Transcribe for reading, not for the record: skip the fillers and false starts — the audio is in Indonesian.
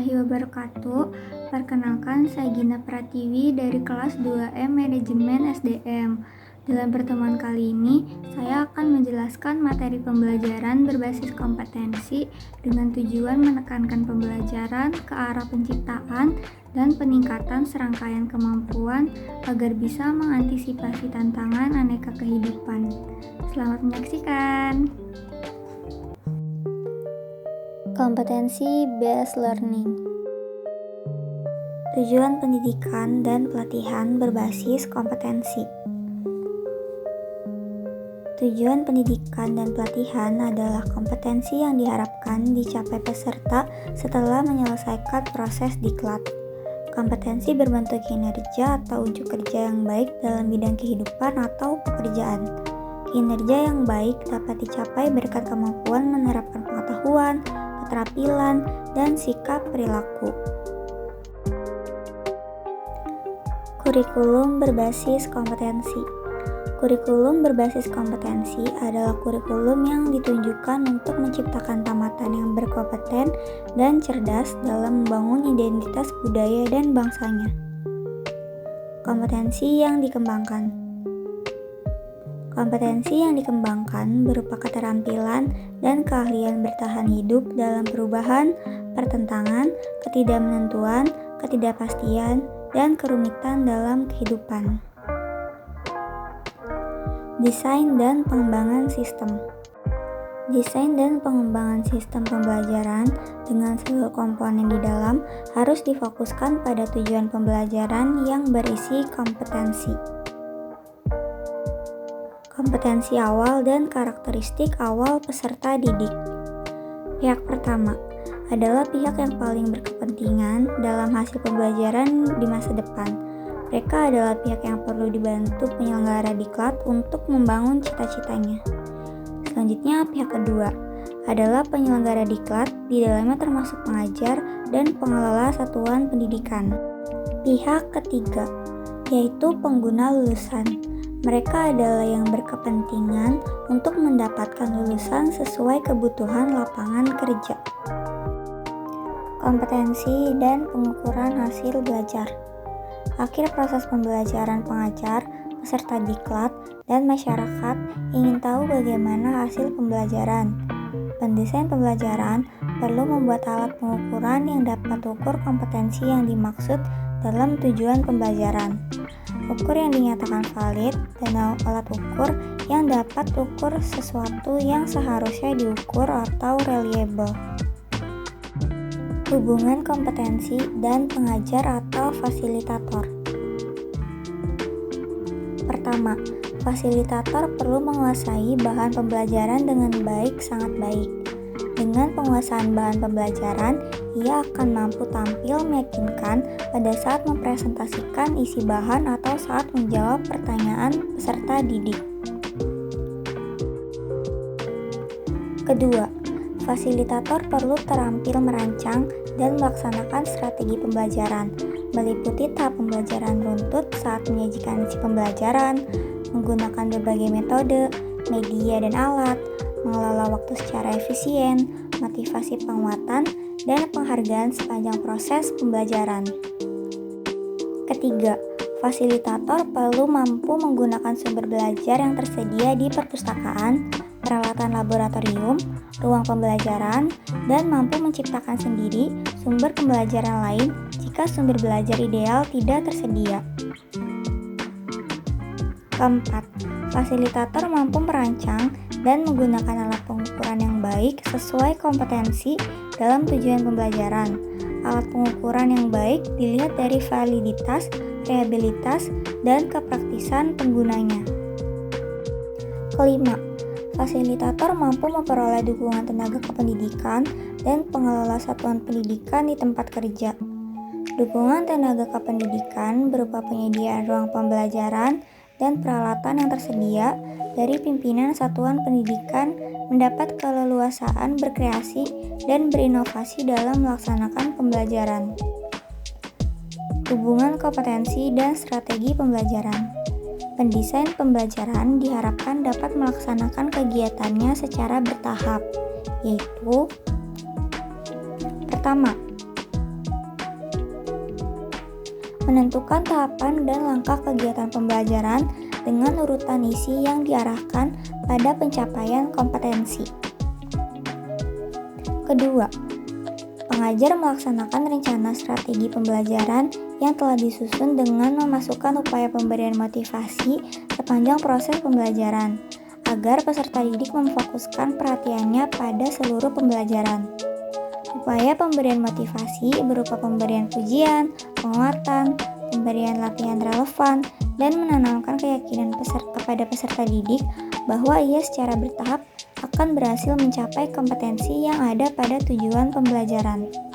warahmatullahi wabarakatuh. Perkenalkan, saya Gina Pratiwi dari kelas 2M Manajemen SDM. Dalam pertemuan kali ini, saya akan menjelaskan materi pembelajaran berbasis kompetensi dengan tujuan menekankan pembelajaran ke arah penciptaan dan peningkatan serangkaian kemampuan agar bisa mengantisipasi tantangan aneka kehidupan. Selamat menyaksikan. Kompetensi based learning. Tujuan pendidikan dan pelatihan berbasis kompetensi. Tujuan pendidikan dan pelatihan adalah kompetensi yang diharapkan dicapai peserta setelah menyelesaikan proses diklat. Kompetensi berbentuk kinerja atau ujuk kerja yang baik dalam bidang kehidupan atau pekerjaan. Kinerja yang baik dapat dicapai berkat kemampuan menerapkan pengetahuan, keterampilan, dan sikap perilaku. Kurikulum berbasis kompetensi. Kurikulum berbasis kompetensi adalah kurikulum yang ditunjukkan untuk menciptakan tamatan yang berkompeten dan cerdas dalam membangun identitas budaya dan bangsanya. Kompetensi yang dikembangkan. Kompetensi yang dikembangkan berupa keterampilan dan keahlian bertahan hidup dalam perubahan, pertentangan, ketidakmenentuan, ketidakpastian, dan kerumitan dalam kehidupan. Desain dan pengembangan sistem. Desain dan pengembangan sistem pembelajaran dengan seluruh komponen di dalam harus difokuskan pada tujuan pembelajaran yang berisi kompetensi. Kompetensi awal dan karakteristik awal peserta didik. Pihak pertama adalah pihak yang paling berkepentingan dalam hasil pembelajaran di masa depan. Mereka adalah pihak yang perlu dibantu penyelenggara diklat untuk membangun cita-citanya. Selanjutnya, pihak kedua adalah penyelenggara diklat, di dalamnya termasuk pengajar dan pengelola satuan pendidikan. Pihak ketiga yaitu pengguna lulusan. Mereka adalah yang berkepentingan untuk mendapatkan lulusan sesuai kebutuhan lapangan kerja. Kompetensi dan pengukuran hasil belajar. Akhir proses pembelajaran pengajar, peserta diklat, dan masyarakat ingin tahu bagaimana hasil pembelajaran. Pendesain pembelajaran perlu membuat alat pengukuran yang dapat ukur kompetensi yang dimaksud dalam tujuan pembelajaran. Ukur yang dinyatakan valid dan alat ukur yang dapat ukur sesuatu yang seharusnya diukur atau reliable. Hubungan kompetensi dan pengajar atau fasilitator. Pertama, fasilitator perlu menguasai bahan pembelajaran dengan baik, sangat baik. Dengan penguasaan bahan pembelajaran, ia akan mampu tampil meyakinkan pada saat mempresentasikan isi bahan atau saat menjawab pertanyaan peserta didik. Kedua, fasilitator perlu terampil merancang dan melaksanakan strategi pembelajaran, meliputi tahap pembelajaran runtut saat menyajikan isi pembelajaran, menggunakan berbagai metode, media dan alat, mengelola waktu secara efisien, motivasi penguatan, dan penghargaan sepanjang proses pembelajaran. Ketiga, fasilitator perlu mampu menggunakan sumber belajar yang tersedia di perpustakaan, peralatan laboratorium, ruang pembelajaran, dan mampu menciptakan sendiri sumber pembelajaran lain jika sumber belajar ideal tidak tersedia. Keempat, fasilitator mampu merancang dan menggunakan alat pengukuran yang baik sesuai kompetensi dalam tujuan pembelajaran. Alat pengukuran yang baik dilihat dari validitas, reliabilitas, dan kepraktisan penggunanya. Kelima, fasilitator mampu memperoleh dukungan tenaga kependidikan dan pengelola satuan pendidikan di tempat kerja. Dukungan tenaga kependidikan berupa penyediaan ruang pembelajaran dan peralatan yang tersedia dari pimpinan satuan pendidikan mendapat keleluasaan berkreasi dan berinovasi dalam melaksanakan pembelajaran. Hubungan kompetensi dan strategi pembelajaran. Pendesain pembelajaran diharapkan dapat melaksanakan kegiatannya secara bertahap, yaitu pertama, menentukan tahapan dan langkah kegiatan pembelajaran dengan urutan isi yang diarahkan pada pencapaian kompetensi. Kedua, pengajar melaksanakan rencana strategi pembelajaran yang telah disusun dengan memasukkan upaya pemberian motivasi sepanjang proses pembelajaran, agar peserta didik memfokuskan perhatiannya pada seluruh pembelajaran. Upaya pemberian motivasi berupa pemberian pujian, penguatan, pemberian latihan relevan, dan menanamkan keyakinan kepada peserta didik bahwa ia secara bertahap akan berhasil mencapai kompetensi yang ada pada tujuan pembelajaran.